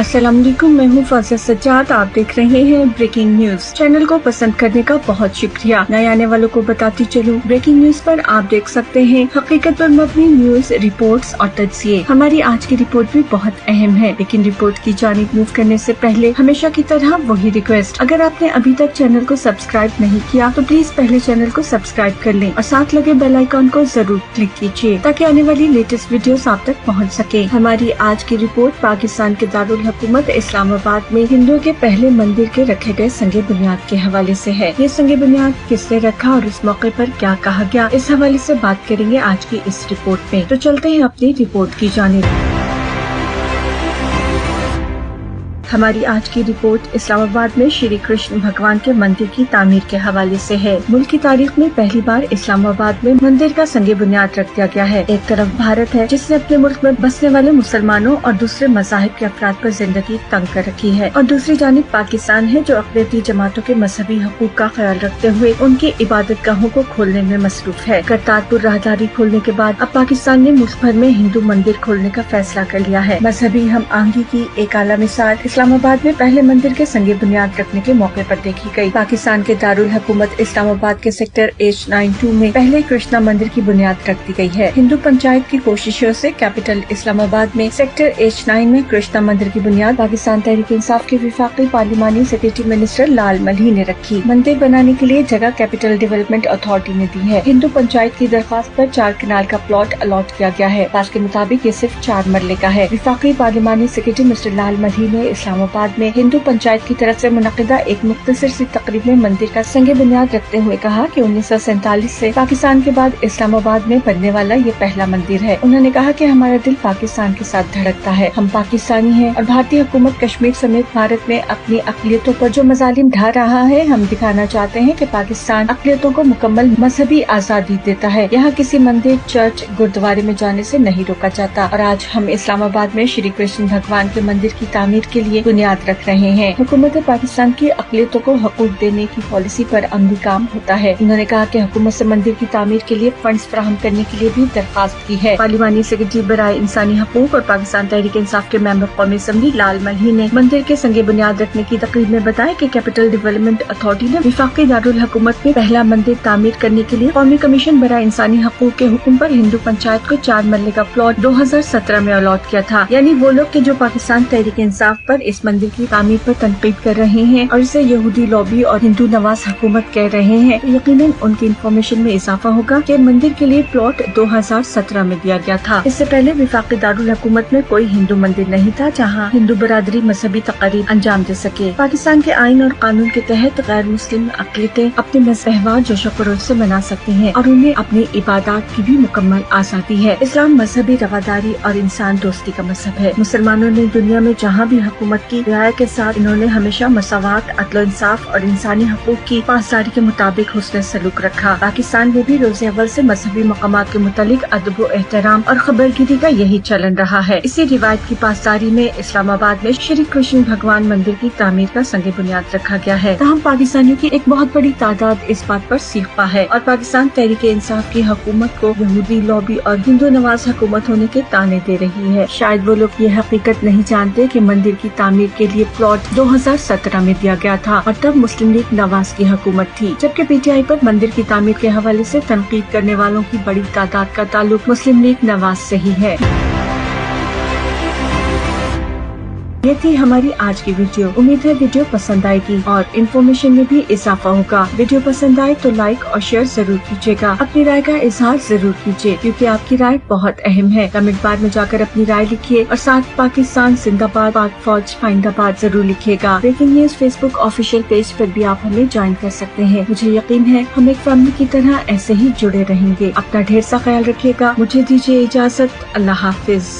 अस्सलाम वालेकुम, मैं हूँ फाज़िया सज्जाद। आप देख रहे हैं ब्रेकिंग न्यूज। चैनल को पसंद करने का बहुत शुक्रिया। नए आने वालों को बताती चलूं, ब्रेकिंग न्यूज पर आप देख सकते हैं हकीकत पर मबनी न्यूज, रिपोर्ट्स और तज्जिए। हमारी आज की रिपोर्ट भी बहुत अहम है, लेकिन रिपोर्ट की जानिब मूव करने से पहले हमेशा की तरह वही रिक्वेस्ट, अगर आपने अभी तक चैनल को सब्सक्राइब नहीं किया तो प्लीज पहले चैनल को सब्सक्राइब कर लें और साथ लगे बेल आइकन को जरूर क्लिक कीजिए ताकि आने वाली लेटेस्ट वीडियोस आप तक पहुंच सके। हमारी आज की रिपोर्ट पाकिस्तान के दारुल हुकूमत इस्लामाबाद में हिंदुओं के पहले मंदिर के रखे गए संगे बुनियाद के हवाले से है। ये संगे बुनियाद किसने रखा और इस मौके पर क्या कहा गया, इस हवाले से बात करेंगे आज की इस रिपोर्ट में। तो चलते हैं अपनी रिपोर्ट की जानिब। हमारी आज की रिपोर्ट इस्लामाबाद में श्री कृष्ण भगवान के मंदिर की तामीर के हवाले से है। मुल्क की तारीख में पहली बार इस्लामाबाद में मंदिर का संगे बुनियाद रख दिया गया है। एक तरफ भारत है जिसने अपने मुल्क में बसने वाले मुसलमानों और दूसरे मज़ाहिब के अफराद पर जिंदगी तंग कर रखी है, और दूसरी जानिब पाकिस्तान है जो अक़लियती जमातों के मजहबी हकूक का ख्याल रखते हुए उनकी इबादत गाहों को खोलने में मसरूफ है। करतारपुर राहदारी खोलने के बाद अब पाकिस्तान ने मुल्क भर में हिंदू मंदिर खोलने का फैसला कर लिया है। मजहबी हम आहंगी की एक आला मिसाल इस्लामाबाद में पहले मंदिर के संगे बुनियाद रखने के मौके पर देखी गई। पाकिस्तान के दारुल हुकूमत इस्लामाबाद के सेक्टर H92 में पहले कृष्णा मंदिर की बुनियाद रख दी गई है। हिंदू पंचायत की कोशिशों से कैपिटल इस्लामाबाद में सेक्टर H9 में कृष्णा मंदिर की बुनियाद पाकिस्तान तहरीक इंसाफ के विफाकी पार्लिमानी सेक्रेटरी मिनिस्टर लाल मलही ने रखी। मंदिर बनाने के लिए जगह कैपिटल डेवलपमेंट अथॉरिटी ने दी है। हिंदू पंचायत की दरख्वास्त पर 4 कनाल का प्लॉट अलॉट किया गया है। पास के मुताबिक ये सिर्फ 4 मरले का है। विफाकी पार्लिमानी सेक्रेटरी मिस्टर लाल मलही ने इस्लामाबाद में हिंदू पंचायत की तरफ से मुनक़िदा एक मुख्तसर सी तकरीब में मंदिर का संगे बुनियाद रखते हुए कहा कि 1947 से पाकिस्तान के बाद इस्लामाबाद में बनने वाला ये पहला मंदिर है। उन्होंने कहा कि हमारा दिल पाकिस्तान के साथ धड़कता है, हम पाकिस्तानी हैं और भारतीय हुकूमत कश्मीर समेत भारत में अपनी अक़लियतों पर जो मज़ालिम ढा रहा है, हम दिखाना चाहते हैं कि पाकिस्तान अक़लियतों को मुकम्मल मजहबी आज़ादी देता है। यहाँ किसी मंदिर, चर्च, गुरुद्वारे में जाने से नहीं रोका जाता, और आज हम इस्लामाबाद में श्री कृष्ण भगवान के मंदिर की तामीर के लिए बुनियाद रख रहे हैं। हुकूमत पाकिस्तान की अक़लियतों को हकूक देने की पॉलिसी पर अमली काम होता है। उन्होंने कहा कि हुकूमत से मंदिर की तामीर के लिए फंड्स फराहम करने के लिए भी दरख्वास्त की है। पार्लिमानी सेक्रेटरी बराए इंसानी हकूक और पाकिस्तान तहरीक इंसाफ के मेंबर कौमी असम्बली लाल मलही ने मंदिर के संगे बुनियाद रखने की तकरीब में बताया कि कैपिटल डेवलपमेंट अथॉरिटी ने विफाकी दारुल हुकूमत में पहला मंदिर तामीर करने के लिए कौमी कमीशन बराए इंसानी हकूक के हुक्म पर हिंदू पंचायत को 4 मरले का प्लॉट 2017 में अलॉट किया था। यानी वो लोग के जो पाकिस्तान तहरीक इंसाफ पर इस मंदिर की तामीर पर तनकीद कर रहे हैं और इसे यहूदी लॉबी और हिंदू नवाज हुकूमत कह रहे हैं, यकीनन उनकी इंफॉर्मेशन में इजाफा होगा कि मंदिर के लिए प्लॉट 2017 में दिया गया था। इससे पहले विफाकी दारुल हुकूमत में कोई हिंदू मंदिर नहीं था जहां हिंदू बरादरी मजहबी तकारीब अंजाम दे सके। पाकिस्तान के आइन और कानून के तहत गैर मुस्लिम अक़लियतें अपने त्योहार जोशो खरोश से मना सकती हैं और उन्हें अपनी इबादत की भी मुकम्मल आज़ादी है। इस्लाम मजहबी रवादारी और इंसान दोस्ती का मजहब है। मुसलमानों ने दुनिया में जहाँ भी हुकूमत की रियायत के साथ इन्होंने हमेशा मसावात, अदल इंसाफ और इंसानी हकूक की पासदारी के मुताबिक हुस्न सलूक रखा। पाकिस्तान में भी रोज़े अव्वल से मजहबी मकामात के मुतालिक अदब व एहतराम और खबरगिरी का यही चलन रहा है। इसी रिवायत की पासदारी में इस्लामाबाद में श्री कृष्ण भगवान मंदिर की तामीर का संगे बुनियाद रखा गया है। तमाम पाकिस्तानियों की एक बहुत बड़ी तादाद इस बात पर सीखा है और पाकिस्तान तहरीक इंसाफ की हुकूमत को यहूदी लॉबी और हिंदू नवाज हुकूमत होने के ताने दे रही है। शायद वो लोग ये हकीकत नहीं जानते कि मंदिर की तामीर के लिए प्लॉट 2017 में दिया गया था और तब मुस्लिम लीग नवाज की हुकूमत थी, जबकि PTI पर मंदिर की तामीर के हवाले से तनकीद करने वालों की बड़ी तादाद का ताल्लुक मुस्लिम लीग नवाज से ही है। ये थी हमारी आज की वीडियो। उम्मीद है वीडियो पसंद आएगी और इन्फॉर्मेशन में भी इजाफा होगा। वीडियो पसंद आए तो लाइक और शेयर जरूर कीजिएगा। अपनी राय का इजहार जरूर कीजिए क्योंकि आपकी राय बहुत अहम है। कमेंट बार में जाकर अपनी राय लिखिए और साथ पाकिस्तान जिंदाबाद, पाक फौज फाइंदाबाद जरूर लिखिएगा। Breaking news Facebook official page पर भी आप हमें ज्वाइन कर सकते हैं। मुझे यकीन है हम एक फैमिली की तरह ऐसे ही जुड़े रहेंगे। अपना ढेर सा ख्याल रखिएगा। मुझे दीजिए इजाजत। अल्लाह हाफिज।